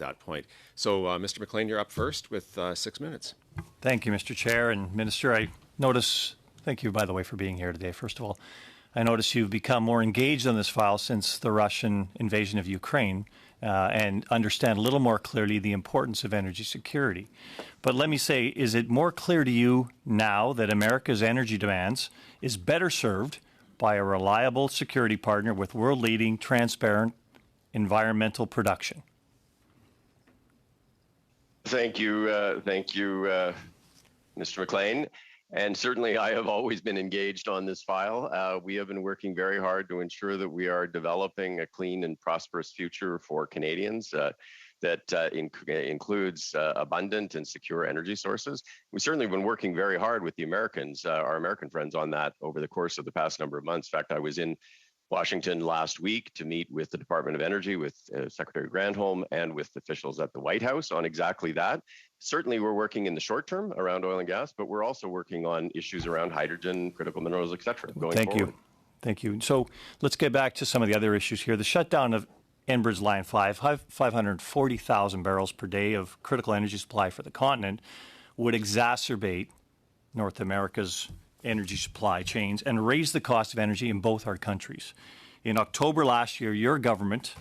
that point. So, Mr. McLean, you're up first with 6 minutes. Thank you, Mr. Chair. And Minister, I notice, thank you, by the way, for being here today, first of all. I notice you've become more engaged on this file since the Russian invasion of Ukraine and understand a little more clearly the importance of energy security. But let me say, is it more clear to you now that America's energy demands is better served by a reliable security partner with world-leading, transparent environmental production? Thank you, Mr. McLean. And certainly I have always been engaged on this file. We have been working very hard to ensure that we are developing a clean and prosperous future for Canadians that includes abundant and secure energy sources. We've certainly been working very hard with the Americans, our American friends, on that over the course of the past number of months. In fact, I was in Washington last week to meet with the Department of Energy, with Secretary Granholm, and with officials at the White House on exactly that. Certainly, we're working in the short term around oil and gas, but we're also working on issues around hydrogen, critical minerals, et cetera, going forward. Thank you. So let's get back to some of the other issues here. The shutdown of Enbridge Line 5, 540,000 barrels per day of critical energy supply for the continent, would exacerbate North America's energy supply chains and raise the cost of energy in both our countries. In October last year, your government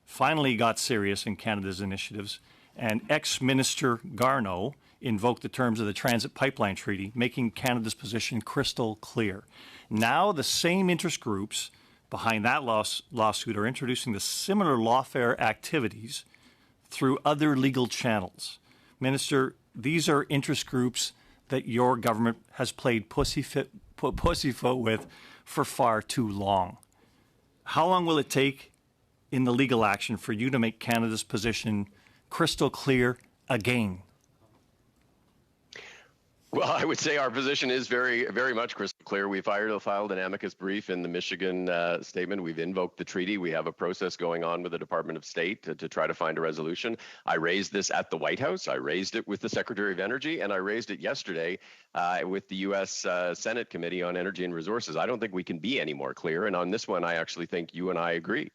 finally got serious in Canada's initiatives, and ex-Minister Garneau invoked the terms of the Transit Pipeline Treaty, making Canada's position crystal clear. Now the same interest groups behind that lawsuit are introducing the similar lawfare activities through other legal channels. Minister, these are interest groups that your government has played pussyfoot with for far too long. How long will it take in the legal action for you to make Canada's position crystal clear again? Well, I would say our position is very, very much crystal clear. We filed an amicus brief in the Michigan statement. We've invoked the treaty. We have a process going on with the Department of State to try to find a resolution. I raised this at the White House. I raised it with the Secretary of Energy, and I raised it yesterday with the U.S. Senate Committee on Energy and Resources. I don't think we can be any more clear. And on this one, I actually think you and I agree.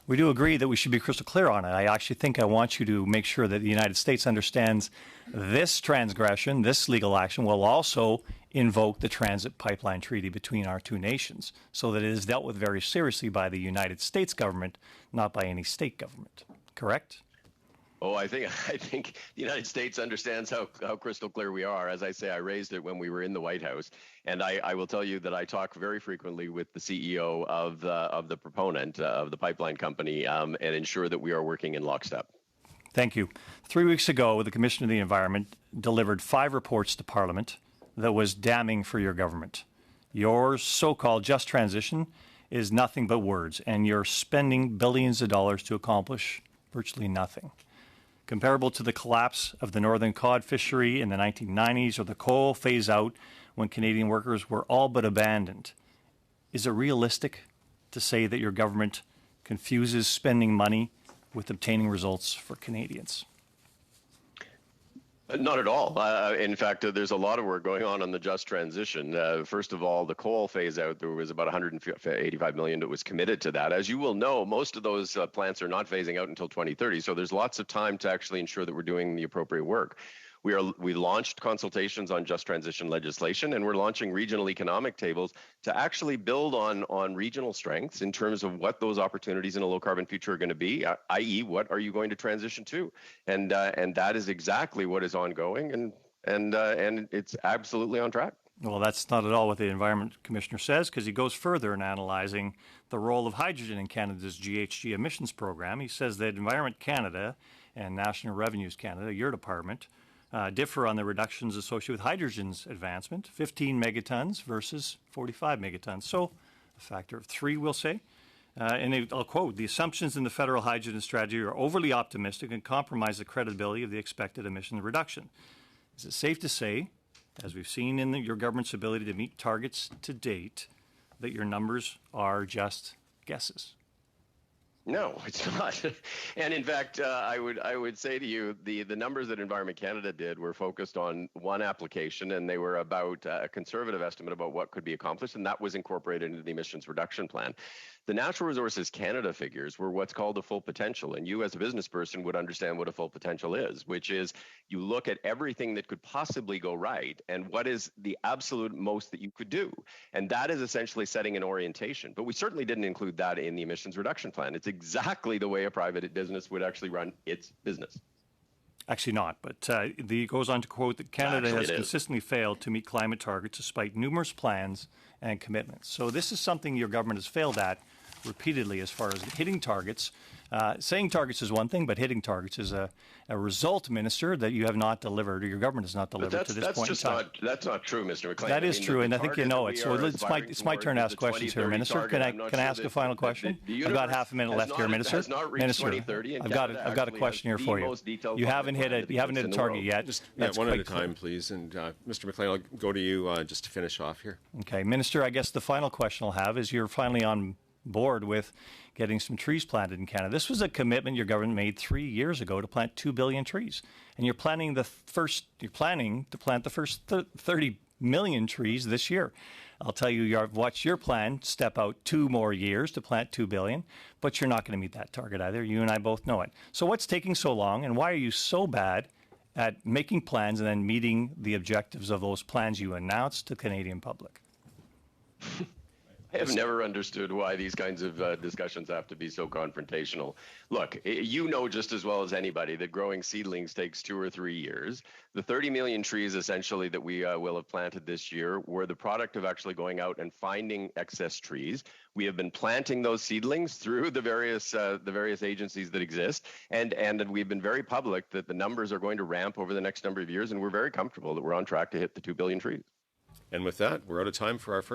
We do agree that we should be crystal clear on it. I actually think I want you to make sure that the United States understands this transgression, this legal action, will also invoke the Transit Pipeline Treaty between our two nations, so that it is dealt with very seriously by the United States government, not by any state government. Correct? Oh, I think the United States understands how crystal clear we are. As I say, I raised it when we were in the White House, and I will tell you that I talk very frequently with the CEO of the proponent of the pipeline company and ensure that we are working in lockstep. Thank you. 3 weeks ago, the Commission of the Environment delivered 5 reports to Parliament that was damning for your government. Your so-called just transition is nothing but words, and you're spending billions of dollars to accomplish virtually nothing. Comparable to the collapse of the northern cod fishery in the 1990s or the coal phase-out when Canadian workers were all but abandoned. Is it realistic to say that your government confuses spending money with obtaining results for Canadians? Not at all. In fact, there's a lot of work going on the just transition. First of all, the coal phase out, there was about $185 million that was committed to that. As you will know, most of those plants are not phasing out until 2030. So there's lots of time to actually ensure that we're doing the appropriate work. We launched consultations on just transition legislation, and we're launching regional economic tables to actually build on regional strengths in terms of what those opportunities in a low carbon future are going to be, i.e. what are you going to transition to? And that is exactly what is ongoing, and it's absolutely on track. Well, that's not at all what the Environment Commissioner says, because he goes further in analyzing the role of hydrogen in Canada's GHG emissions program. He says that Environment Canada and National Revenues Canada, your department, differ on the reductions associated with hydrogen's advancement, 15 megatons versus 45 megatons. So a factor of 3, we'll say. And I'll quote, the assumptions in the federal hydrogen strategy are overly optimistic and compromise the credibility of the expected emission reduction. Is it safe to say, as we've seen in your government's ability to meet targets to date, that your numbers are just guesses? No, it's not. And in fact, I would say to you, the numbers that Environment Canada did were focused on one application, and they were about a conservative estimate about what could be accomplished, and that was incorporated into the emissions reduction plan. The Natural Resources Canada figures were what's called a full potential, and you as a business person would understand what a full potential is, which is you look at everything that could possibly go right and what is the absolute most that you could do. And that is essentially setting an orientation. But we certainly didn't include that in the emissions reduction plan. It's exactly the way a private business would actually run its business. Actually not, but it goes on to quote that Canada Actually, has it is. consistently failed to meet climate targets despite numerous plans and commitments. So this is something your government has failed at repeatedly as far as hitting targets. Saying targets is one thing, but hitting targets is a result, Minister, that you have not delivered, or your government has not delivered to this point in time. That's not true, Mr. McLean. That is true, and I think you know it. So it's my turn to ask questions here, Minister. Can I ask a final question? I've got half a minute left here, Minister. Minister, I've got a question here for you. You haven't hit a target yet. Just one at a time, please. And Mr. McLean, I'll go to you just to finish off here. Okay, Minister, I guess the final question I'll have is you're finally on board with getting some trees planted in Canada. This was a commitment your government made 3 years ago to plant 2 billion trees, and you're planning to plant the first 30 million trees this year. I'll tell you, you've watched your plan step out 2 more years to plant 2 billion, but you're not going to meet that target either. You and I both know it. So what's taking so long, and why are you so bad at making plans and then meeting the objectives of those plans you announced to the Canadian public? I have never understood why these kinds of discussions have to be so confrontational. Look, you know just as well as anybody that growing seedlings takes 2 or 3 years. The 30 million trees essentially that we will have planted this year were the product of actually going out and finding excess trees. We have been planting those seedlings through the various agencies that exist, and we've been very public that the numbers are going to ramp over the next number of years, and we're very comfortable that we're on track to hit the 2 billion trees. And with that, we're out of time for our first